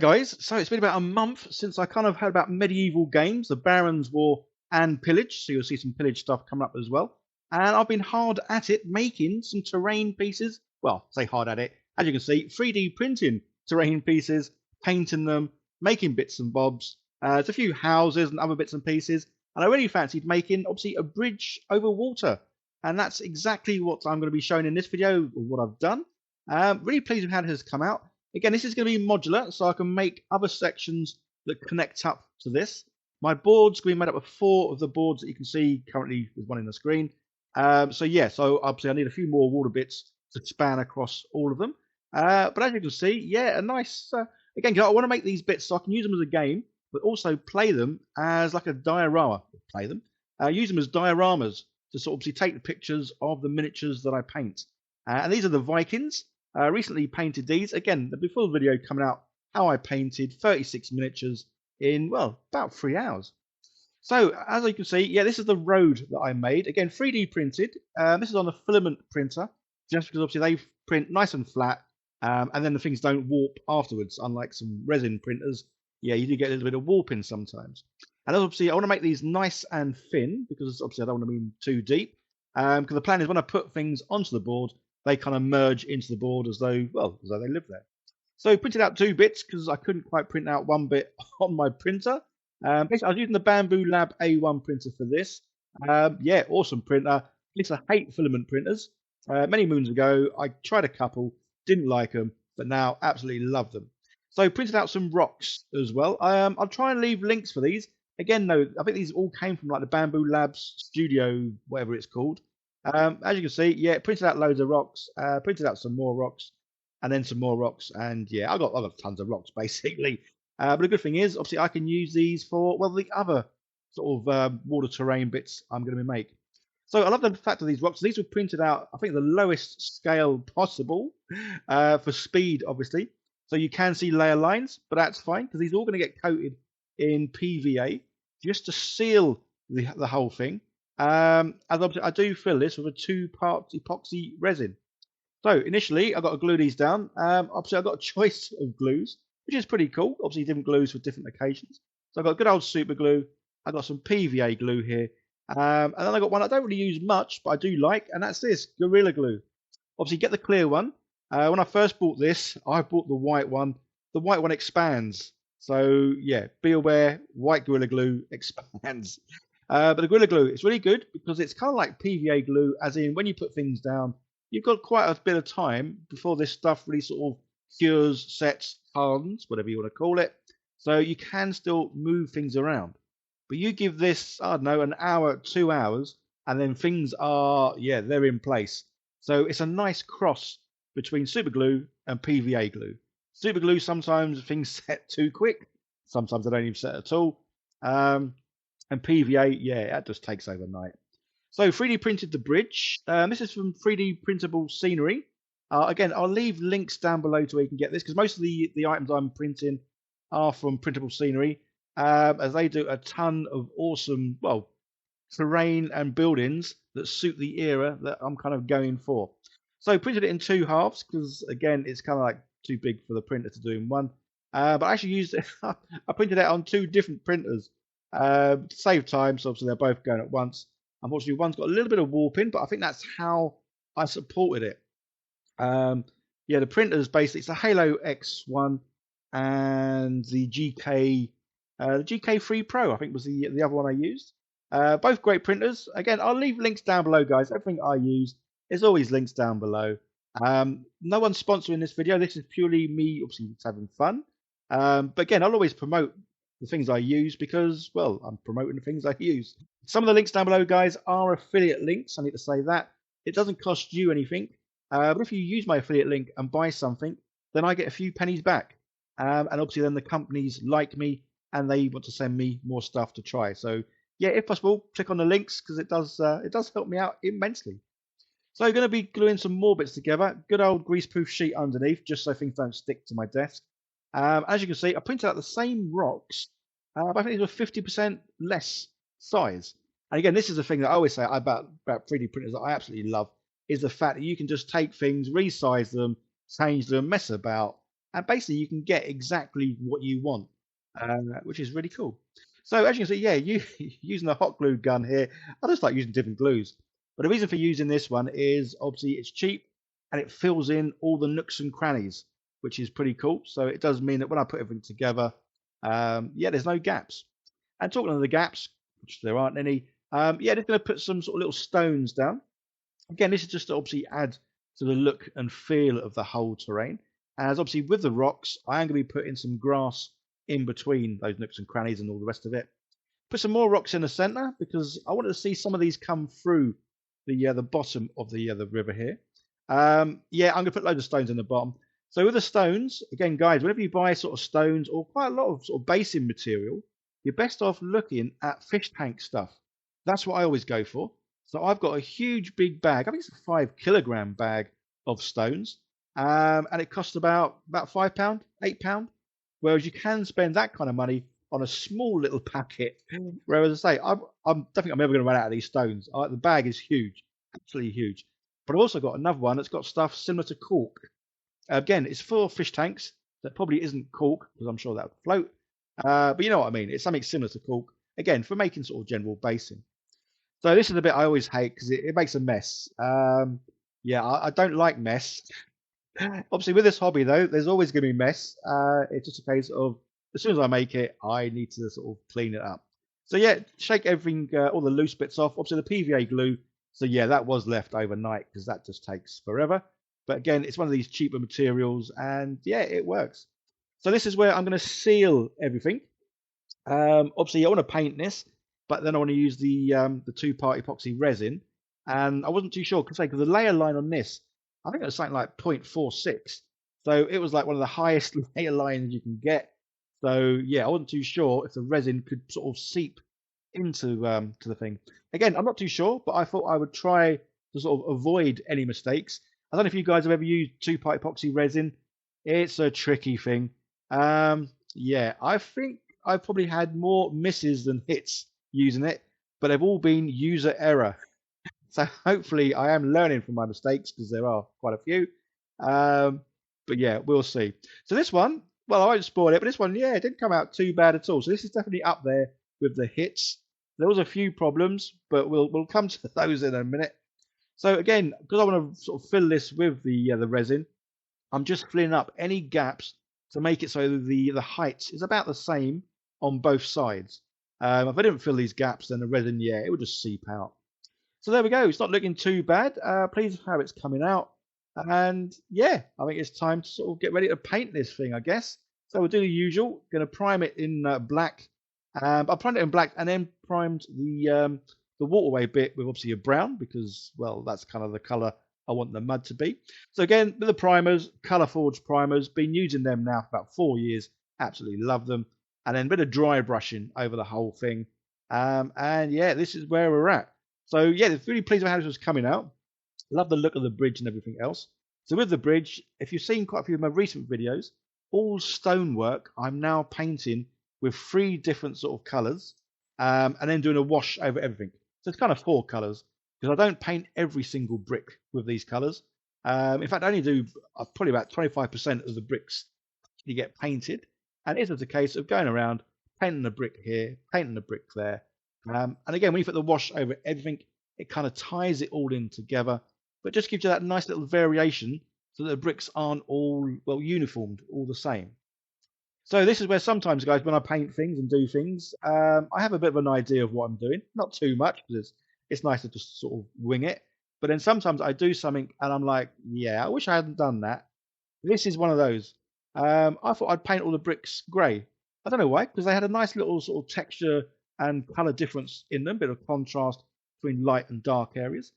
Guys, so it's been about a month since I kind of heard about medieval games, the Barons' War and Pillage. So you'll see some Pillage stuff coming up as well. And I've been hard at it making some terrain pieces. Well, say hard at it. As you can see, 3D printing terrain pieces, painting them, making bits and bobs. There's a few houses and other bits and pieces. And I really fancied making, obviously, a bridge over water. And that's exactly what I'm going to be showing in this video, or what I've done. Really pleased with how it has come out. Again, this is going to be modular, so I can make other sections that connect up to this. My board's going to be made up of 4 of the boards that you can see currently. There's one in the screen. So obviously I need a few more water bits to span across all of them. But as you can see, yeah, a nice. Again, I want to make these bits so I can use them as a game, but also play them as like a diorama. Use them as dioramas to sort of obviously take the pictures of the miniatures that I paint. And these are the Vikings. Recently painted these. Again, the before video coming out, how I painted 36 miniatures in, well, about 3 hours. So, as you can see, yeah, this is the road that I made. Again, 3D printed. This is on a filament printer, just because obviously they print nice and flat, and then the things don't warp afterwards, unlike some resin printers. Yeah, you do get a little bit of warping sometimes. And obviously, I want to make these nice and thin, because obviously I don't want to be too deep. Because the plan is when I put things onto the board, they kind of merge into the board as though they live there. So printed out 2 bits because I couldn't quite print out 1 bit on my printer. Basically, I was using the Bambu Lab A1 printer for this. Yeah, awesome printer. I used to hate filament printers. Many moons ago, I tried a couple, didn't like them, but now absolutely love them. So printed out some rocks as well. I'll try and leave links for these. Again, though, I think these all came from like the Bambu Labs Studio, whatever it's called. As you can see, yeah, printed out loads of rocks, printed out some more rocks, and then some more rocks, and yeah, I've got tons of rocks basically. But the good thing is, obviously, I can use these for, well, the other sort of water terrain bits I'm going to make. So I love the fact of these rocks. These were printed out, I think, the lowest scale possible for speed, obviously. So you can see layer lines, but that's fine because these are all going to get coated in PVA just to seal the whole thing. And obviously I do fill this with a 2-part epoxy resin. So initially I've got to glue these down. Obviously I've got a choice of glues, which is pretty cool. Obviously different glues for different occasions. So I've got good old super glue. I've got some PVA glue here. And then I've got one I don't really use much, but I do like, and that's this, Gorilla Glue. Obviously get the clear one. When I first bought this, I bought the white one. The white one expands. So yeah, be aware, white Gorilla Glue expands. But the Gorilla Glue, it's really good because it's kind of like PVA glue, as in when you put things down, you've got quite a bit of time before this stuff really sort of cures, sets, hardens, whatever you want to call it. So you can still move things around. But you give this, I don't know, an hour, 2 hours, and then things are, yeah, they're in place. So it's a nice cross between super glue and PVA glue. Super glue, sometimes things set too quick. Sometimes they don't even set at all. And PVA, yeah, that just takes overnight. So 3D printed the bridge. This is from 3D printable scenery. Again, I'll leave links down below to where you can get this because most of the items I'm printing are from printable scenery, as they do a ton of awesome, well, terrain and buildings that suit the era that I'm kind of going for. So printed it in 2 halves because again, it's kind of like too big for the printer to do in one. But I actually used it. I printed it on 2 different printers. To save time, so obviously they're both going at once. Unfortunately, one's got a little bit of warping, but I think that's how I supported it. Yeah, the printers basically, it's a Halo X1 and the GK3 Pro, I think was the other one I used. Both great printers. Again, I'll leave links down below, guys. Everything I use, there's always links down below. No one's sponsoring this video. This is purely me, obviously, just having fun. But again, I'll always promote the things I use because, well, I'm promoting the things I use. Some of the links down below, guys, are affiliate links. I need to say that. It doesn't cost you anything. But if you use my affiliate link and buy something, then I get a few pennies back. And obviously then the companies like me and they want to send me more stuff to try. So yeah, if possible, click on the links because it does help me out immensely. So I'm going to be gluing some more bits together. Good old greaseproof sheet underneath, just so things don't stick to my desk. As you can see, I printed out the same rocks, but I think these were 50% less size. And again, this is the thing that I always say about 3D printers that I absolutely love, is the fact that you can just take things, resize them, change them, mess about, and basically you can get exactly what you want, which is really cool. So as you can see, yeah, you using the hot glue gun here. I just like using different glues, but the reason for using this one is obviously it's cheap and it fills in all the nooks and crannies, which is pretty cool. So it does mean that when I put everything together, yeah, there's no gaps. And talking of the gaps, which there aren't any, yeah, just going to put some sort of little stones down. Again, this is just to obviously add to the look and feel of the whole terrain. As obviously with the rocks, I am going to be putting some grass in between those nooks and crannies and all the rest of it. Put some more rocks in the center because I wanted to see some of these come through the bottom of the river here. Yeah, I'm going to put loads of stones in the bottom. So with the stones, again, guys, whenever you buy sort of stones or quite a lot of sort of basing material, you're best off looking at fish tank stuff. That's what I always go for. So I've got a huge big bag. I think it's a 5 kilogram bag of stones, and it costs about £5, £8. Whereas you can spend that kind of money on a small little packet. Whereas I say, I'm definitely I'm never going to run out of these stones. The bag is huge, absolutely huge. But I've also got another one that's got stuff similar to cork. Again, it's for fish tanks. That probably isn't cork because I'm sure that would float. But you know what I mean. It's something similar to cork. Again, for making sort of general basing. So this is the bit I always hate because it makes a mess. Yeah, I don't like mess. Obviously, with this hobby though, there's always going to be mess. It's just a case of as soon as I make it, I need to sort of clean it up. So yeah, shake everything, all the loose bits off. Obviously, the PVA glue. So yeah, that was left overnight because that just takes forever. But again, it's one of these cheaper materials, and yeah, it works. So this is where I'm going to seal everything. Obviously, I want to paint this, but then I want to use the two-part epoxy resin, and I wasn't too sure because the layer line on this, I think it was something like 0.46, so it was like one of the highest layer lines you can get. So yeah, I wasn't too sure if the resin could sort of seep into to the thing. Again, I'm not too sure, but I thought I would try to sort of avoid any mistakes. I don't know if you guys have ever used two-part epoxy resin. It's a tricky thing. Yeah, I think I've probably had more misses than hits using it, but they've all been user error. So hopefully I am learning from my mistakes because there are quite a few. But yeah, we'll see. So this one, well, I won't spoil it, but this one, yeah, it didn't come out too bad at all. So this is definitely up there with the hits. There was a few problems, but we'll come to those in a minute. So again, because I want to sort of fill this with the resin, I'm just filling up any gaps to make it so the height is about the same on both sides. If I didn't fill these gaps, then the resin, yeah, it would just seep out. So there we go. It's not looking too bad. Pleased with how it's coming out. And yeah, I think it's time to sort of get ready to paint this thing, I guess. So we'll do the usual. Going to prime it in black. I primed it in black and then primed the waterway bit with obviously a brown because, well, that's kind of the colour I want the mud to be. So again, with the primers, Colourforge primers, been using them now for about 4 years. Absolutely love them. And then a bit of dry brushing over the whole thing. And yeah, this is where we're at. So yeah, really pleased with how this was coming out. Love the look of the bridge and everything else. So with the bridge, if you've seen quite a few of my recent videos, all stonework I'm now painting with 3 different sort of colours, and then doing a wash over everything. So it's kind of 4 colours because I don't paint every single brick with these colours. In fact, I only do probably about 25% of the bricks you get painted, and it is a case of going around painting a brick here, painting a brick there. And again, when you put the wash over everything, it kind of ties it all in together, but just gives you that nice little variation so that the bricks aren't all, well, uniformed, all the same. So this is where sometimes, guys, when I paint things and do things, I have a bit of an idea of what I'm doing. Not too much, because it's nice to just sort of wing it. But then sometimes I do something and I'm like, yeah, I wish I hadn't done that. This is one of those. I thought I'd paint all the bricks grey. I don't know why, because they had a nice little sort of texture and colour difference in them, bit of contrast between light and dark areas.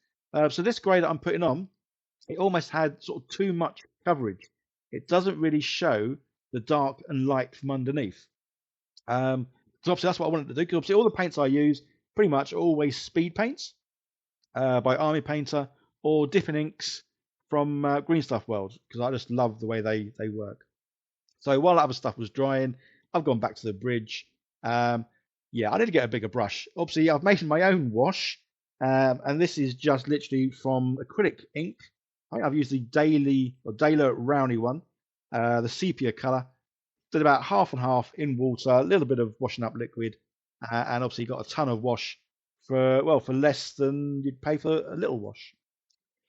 So this grey that I'm putting on, it almost had sort of too much coverage. It doesn't really show the dark and light from underneath. So obviously that's what I wanted to do, because obviously all the paints I use pretty much are always speed paints by Army Painter or Dipping Inks from Green Stuff World, because I just love the way they work. So while that other stuff was drying, I've gone back to the bridge. Yeah, I need to get a bigger brush. Obviously, I've made my own wash, and this is just literally from acrylic ink. I think I've used the Daler Rowney one. the sepia colour. Did about half and half in water, a little bit of washing up liquid, and obviously got a ton of wash for less than you'd pay for a little wash.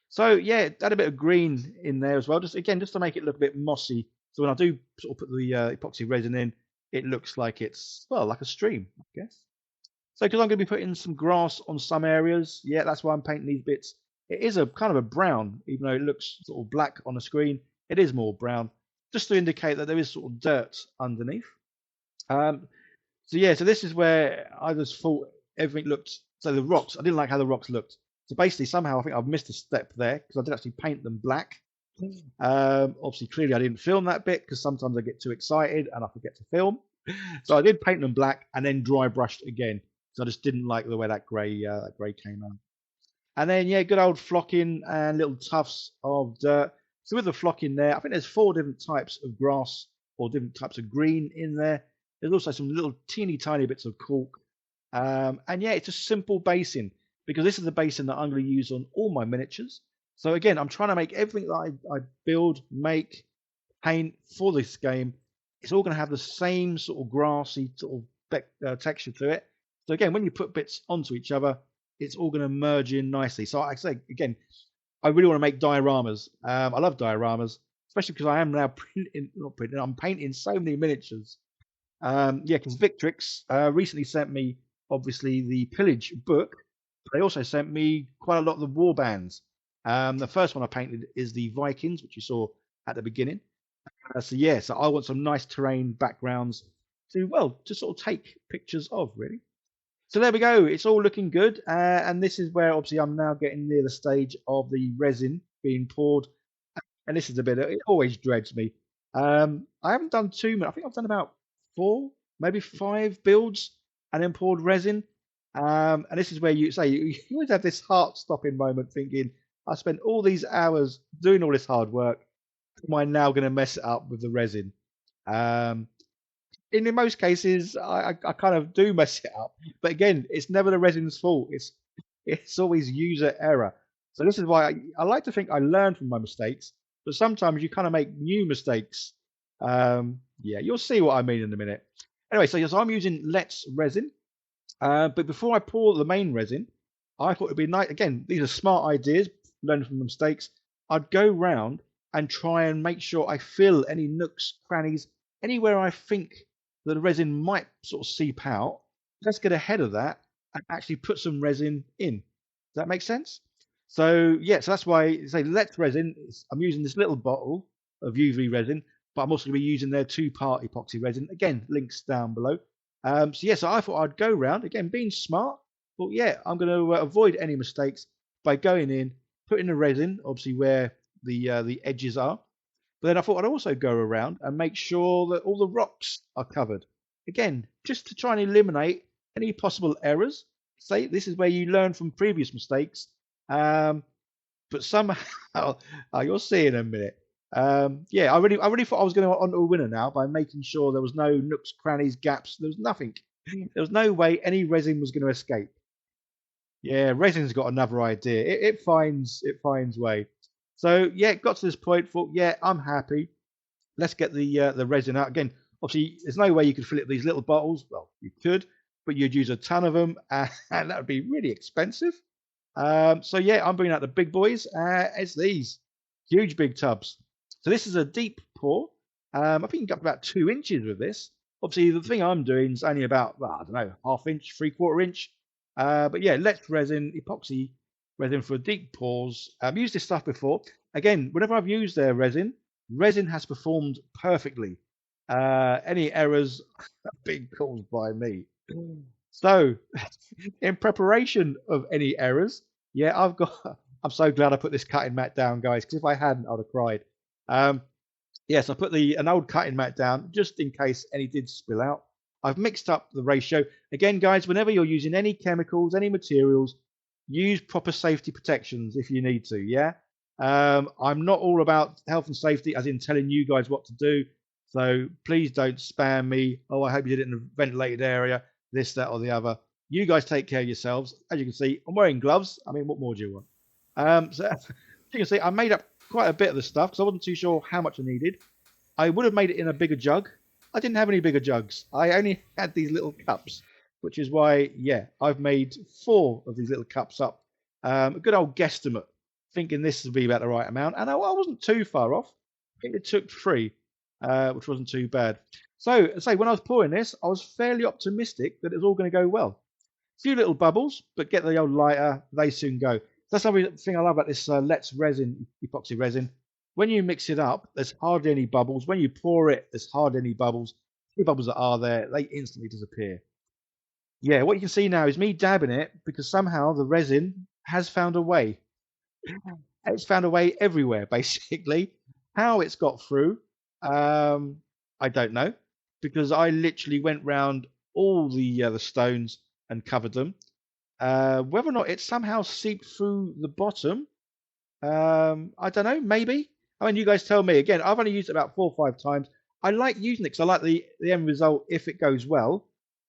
So yeah, add a bit of green in there as well, just to make it look a bit mossy. So when I do sort of put the epoxy resin in, it looks like it's like a stream, I guess. So because I'm going to be putting some grass on some areas, yeah, that's why I'm painting these bits. It is a kind of a brown, even though it looks sort of black on the screen. It is more brown, just to indicate that there is sort of dirt underneath. So yeah, so this is where I just thought everything looked. So the rocks, I didn't like how the rocks looked. So basically, somehow I think I've missed a step there because I did actually paint them black. Obviously, clearly I didn't film that bit because sometimes I get too excited and I forget to film. So I did paint them black and then dry brushed again. So I just didn't like the way that grey came out. And then yeah, good old flocking and little tufts of dirt. So with the flocking there, I think there's 4 different types of grass or different types of green in there. There's also some little teeny tiny bits of cork. And yeah, it's a simple basing because this is the basing that I'm going to use on all my miniatures. So again, I'm trying to make everything that I build, make, paint for this game. It's all going to have the same sort of grassy sort of texture to it. So again, when you put bits onto each other, it's all going to merge in nicely. So I say again, I really want to make dioramas. I love dioramas, especially because I am now I'm painting so many miniatures. Yeah, because Victrix recently sent me obviously the Pillage book. They also sent me quite a lot of the war bands. The first one I painted is the Vikings, which you saw at the beginning. So I want some nice terrain backgrounds to sort of take pictures of, really. So there we go. It's all looking good, and this is where obviously I'm now getting near the stage of the resin being poured. And this is a bit. It always dreads me. I haven't done too much. I think I've done about 4, maybe 5 builds, and then poured resin. And this is where you always have this heart-stopping moment, thinking, I spent all these hours doing all this hard work. Am I now going to mess it up with the resin? In most cases, I kind of do mess it up. But again, it's never the resin's fault. It's always user error. So this is why I like to think I learn from my mistakes, but sometimes you kind of make new mistakes. Yeah, you'll see what I mean in a minute. Anyway, so yes, I'm using Let's resin. But before I pour the main resin, I thought it'd be nice. Again, these are smart ideas, learn from the mistakes. I'd go round and try and make sure I fill any nooks, crannies, anywhere I think that the resin might sort of seep out. Let's get ahead of that and actually put some resin in. Does that make sense? So yeah, so that's why I say Let's resin. I'm using this little bottle of UV resin, but I'm also going to be using their 2-part epoxy resin. Again, links down below. So I thought I'd go round again, being smart. But yeah, I'm going to avoid any mistakes by going in, putting the resin, obviously where the edges are. But then I thought I'd also go around and make sure that all the rocks are covered. Again, just to try and eliminate any possible errors. Say this is where you learn from previous mistakes. But somehow, you'll see in a minute. Yeah, I really thought I was going to on to a winner now by making sure there was no nooks, crannies, gaps. There was nothing. There was no way any resin was going to escape. Yeah, resin's got another idea. It finds way. So yeah, it got to this point. Thought, yeah, I'm happy. Let's get the resin out again. Obviously, there's no way you could fill it with these little bottles. Well, you could, but you'd use a ton of them, and that would be really expensive. So yeah, I'm bringing out the big boys. It's these huge big tubs. So this is a deep pour. I think you can get up about 2 inches with this. Obviously, the thing I'm doing is only about, I don't know, 1/2 inch, 3/4 inch. But yeah, Let's resin, epoxy resin for deep pours. I've used this stuff before. Again, whenever I've used their resin has performed perfectly. Any errors have been caused by me. So, in preparation of any errors, yeah, I'm so glad I put this cutting mat down, guys, because if I hadn't, I'd have cried. Yes, I put an old cutting mat down just in case any did spill out. I've mixed up the ratio. Again, guys, whenever you're using any chemicals, any materials, use proper safety protections if you need to, yeah? I'm not all about health and safety, as in telling you guys what to do. So please don't spam me. Oh, I hope you did it in a ventilated area, this, that, or the other. You guys take care of yourselves. As you can see, I'm wearing gloves. I mean, what more do you want? So as you can see, I made up quite a bit of the stuff because I wasn't too sure how much I needed. I would have made it in a bigger jug. I didn't have any bigger jugs. I only had these little cups, which is why, yeah, I've made 4 of these little cups up. A good old guesstimate, thinking this would be about the right amount, and I wasn't too far off. I think it took 3, which wasn't too bad. So, say when I was pouring this, I was fairly optimistic that it was all going to go well. A few little bubbles, but get the old lighter, they soon go. That's another thing I love about this Let's resin, epoxy resin. When you mix it up, there's hardly any bubbles. When you pour it, there's hardly any bubbles. The bubbles that are there, they instantly disappear. Yeah, what you can see now is me dabbing it because somehow the resin has found a way. It's found a way everywhere, basically. How it's got through, I don't know, because I literally went round all the stones and covered them. Whether or not it somehow seeped through the bottom, I don't know. Maybe. I mean, you guys tell me. Again, I've only used it about 4 or 5 times. I like using it because I like the end result if it goes well.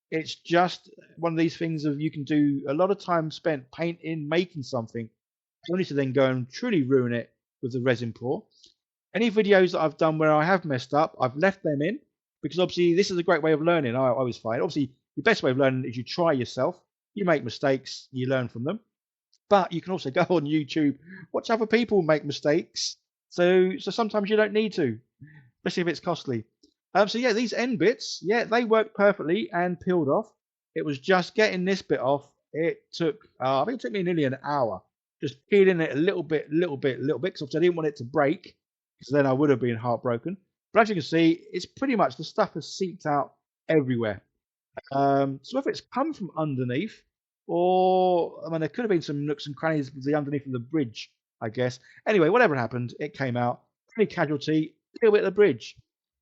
It's just one of these things of you can do a lot of time spent painting, making something, only to then go and truly ruin it with the resin pour. Any videos that I've done where I have messed up, I've left them in because obviously this is a great way of learning. I always find obviously the best way of learning is you try yourself. You make mistakes, you learn from them. But you can also go on YouTube, watch other people make mistakes. So sometimes you don't need to, especially if it's costly. So yeah, these end bits, yeah, they worked perfectly and peeled off. It was just getting this bit off. It took, I think it took me nearly an hour, just peeling it a little bit, because I didn't want it to break, because then I would have been heartbroken. But as you can see, it's pretty much the stuff has seeped out everywhere. So whether it's come from underneath, or I mean, there could have been some nooks and crannies of the underneath of the bridge, I guess. Anyway, whatever happened, it came out. Pretty casualty, a little bit of the bridge.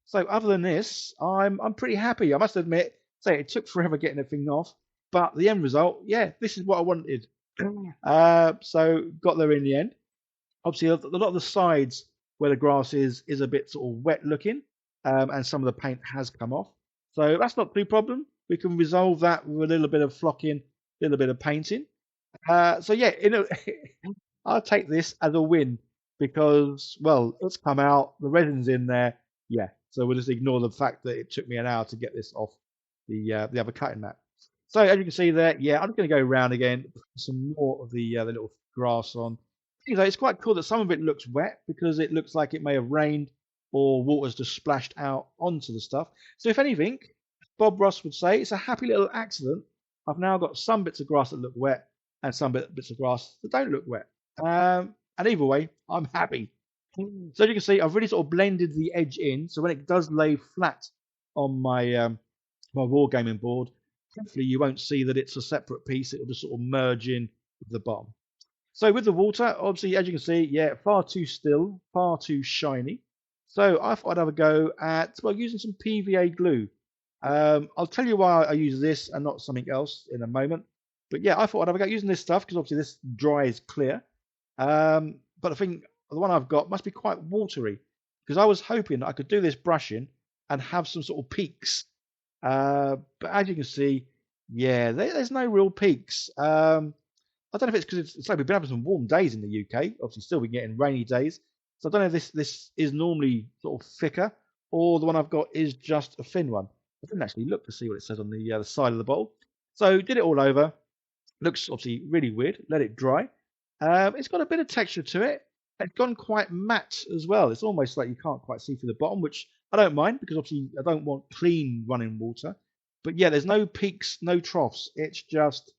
So other than this, I'm pretty happy. I must admit, say it took forever getting the thing off, but the end result, yeah, this is what I wanted. So got there in the end. Obviously, a lot of the sides where the grass is a bit sort of wet looking, and some of the paint has come off. So that's not too problem. We can resolve that with a little bit of flocking, a little bit of painting. So yeah, I'll take this as a win because, well, it's come out, the resin's in there, yeah. So we'll just ignore the fact that it took me an hour to get this off the other cutting mat. So as you can see there, yeah, I'm going to go around again, put some more of the little grass on. You know, it's quite cool that some of it looks wet because it looks like it may have rained or water's just splashed out onto the stuff. So if anything, Bob Ross would say it's a happy little accident. I've now got some bits of grass that look wet and some bits of grass that don't look wet. And either way, I'm happy. So as you can see, I've really sort of blended the edge in. So when it does lay flat on my my wargaming board, hopefully you won't see that it's a separate piece. It will just sort of merge in with the bottom. So with the water, obviously, as you can see, yeah, far too still, far too shiny. So I thought I'd have a go at, well, using some PVA glue. I'll tell you why I use this and not something else in a moment. But yeah, I thought I'd have a go using this stuff because obviously this dries clear. But I think the one I've got must be quite watery because I was hoping I could do this brushing and have some sort of peaks. But as you can see, yeah, there's no real peaks. I don't know if it's because it's like we've been having some warm days in the UK. Obviously, still been getting rainy days. So I don't know if this is normally sort of thicker or the one I've got is just a thin one. I didn't actually look to see what it says on the side of the bottle. So did it all over. Looks obviously really weird. Let it dry. It's got a bit of texture to it. It's gone quite matte as well. It's almost like you can't quite see through the bottom, which I don't mind because obviously I don't want clean running water. But yeah, there's no peaks, no troughs. It's just,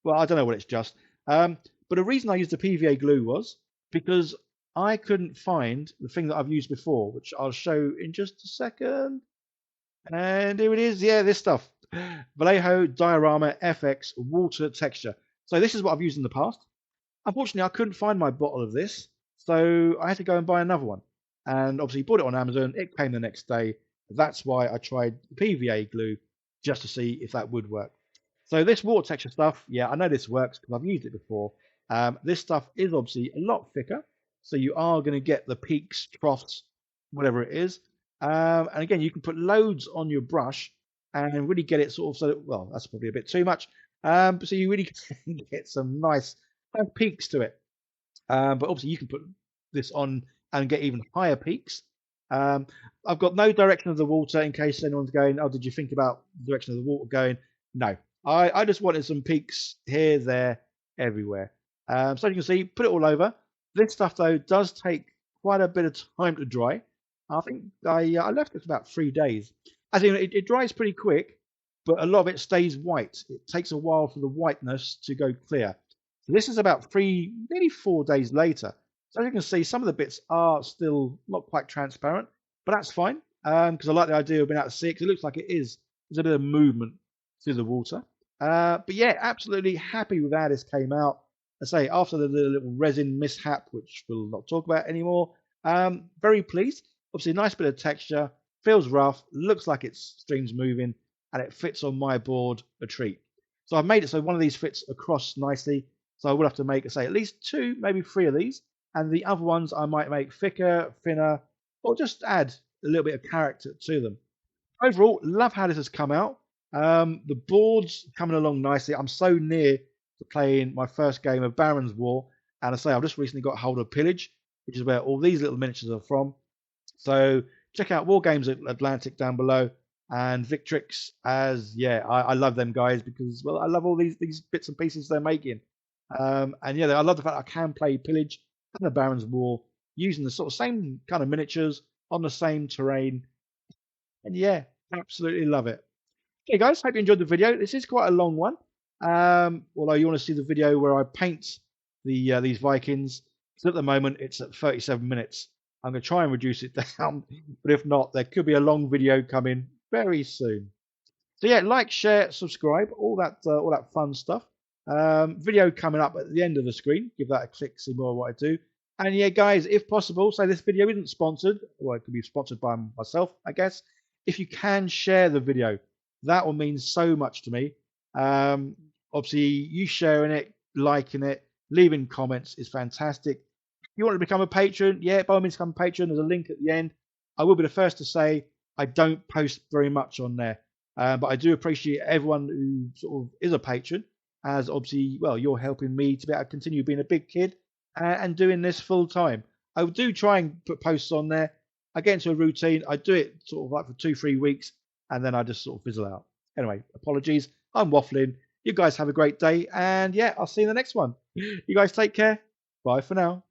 well, I don't know what it's just. But the reason I used the PVA glue was because I couldn't find the thing that I've used before, which I'll show in just a second. And here it is. Yeah, this stuff. Vallejo Diorama FX Water Texture. So this is what I've used in the past. Unfortunately, I couldn't find my bottle of this, so I had to go and buy another one. And obviously, bought it on Amazon. It came the next day. That's why I tried PVA glue just to see if that would work. So this water texture stuff, yeah, I know this works because I've used it before. This stuff is obviously a lot thicker, so you are going to get the peaks, troughs, whatever it is. And again, you can put loads on your brush and really get it sort of so that, well, that's probably a bit too much. But so you really can get some nice peaks to it. But obviously you can put this on and get even higher peaks. I've got no direction of the water in case anyone's going, oh, did you think about the direction of the water going? No, I just wanted some peaks here, there, everywhere. So you can see, put it all over. This stuff though does take quite a bit of time to dry. I think I left it for about 3 days. As in, it dries pretty quick, but a lot of it stays white. It takes a while for the whiteness to go clear. So this is about nearly 4 days later. So as you can see, some of the bits are still not quite transparent, but that's fine because I like the idea of being able to see it 'cause it looks like it is. There's a bit of movement through the water. But yeah, absolutely happy with how this came out. I say after the little resin mishap, which we'll not talk about anymore, very pleased. Obviously, a nice bit of texture, feels rough, looks like its stream's moving, and it fits on my board a treat. So I've made it so one of these fits across nicely. So I will have to make, say, at least 2, maybe 3 of these. And the other ones I might make thicker, thinner, or just add a little bit of character to them. Overall, love how this has come out. The board's coming along nicely. I'm so near to playing my first game of Baron's War. And I say, I've just recently got hold of Pillage, which is where all these little miniatures are from. So check out War Games Atlantic down below and Victrix, as yeah, I love them guys because, well, I love all these bits and pieces they're making. And yeah, I love the fact I can play Pillage and the Baron's War using the sort of same kind of miniatures on the same terrain. And yeah, absolutely love it. Okay, guys, hope you enjoyed the video. This is quite a long one. Although you want to see the video where I paint these Vikings, so at the moment it's at 37 minutes. I'm going to try and reduce it down, but if not, there could be a long video coming very soon. So yeah, like, share, subscribe, all that fun stuff. Video coming up at the end of the screen. Give that a click, see more of what I do. And yeah, guys, if possible, say this video isn't sponsored, well, it could be sponsored by myself, I guess. If you can share the video, that will mean so much to me. Obviously, you sharing it, liking it, leaving comments is fantastic. If you want to become a patron, yeah, by all means, become a patron. There's a link at the end. I will be the first to say I don't post very much on there, but I do appreciate everyone who sort of is a patron, as obviously, well, you're helping me to be able to continue being a big kid and doing this full time. I do try and put posts on there. I get into a routine. I do it sort of like for 2-3 weeks, and then I just sort of fizzle out. Anyway, apologies. I'm waffling. You guys have a great day, and yeah, I'll see you in the next one. You guys take care. Bye for now.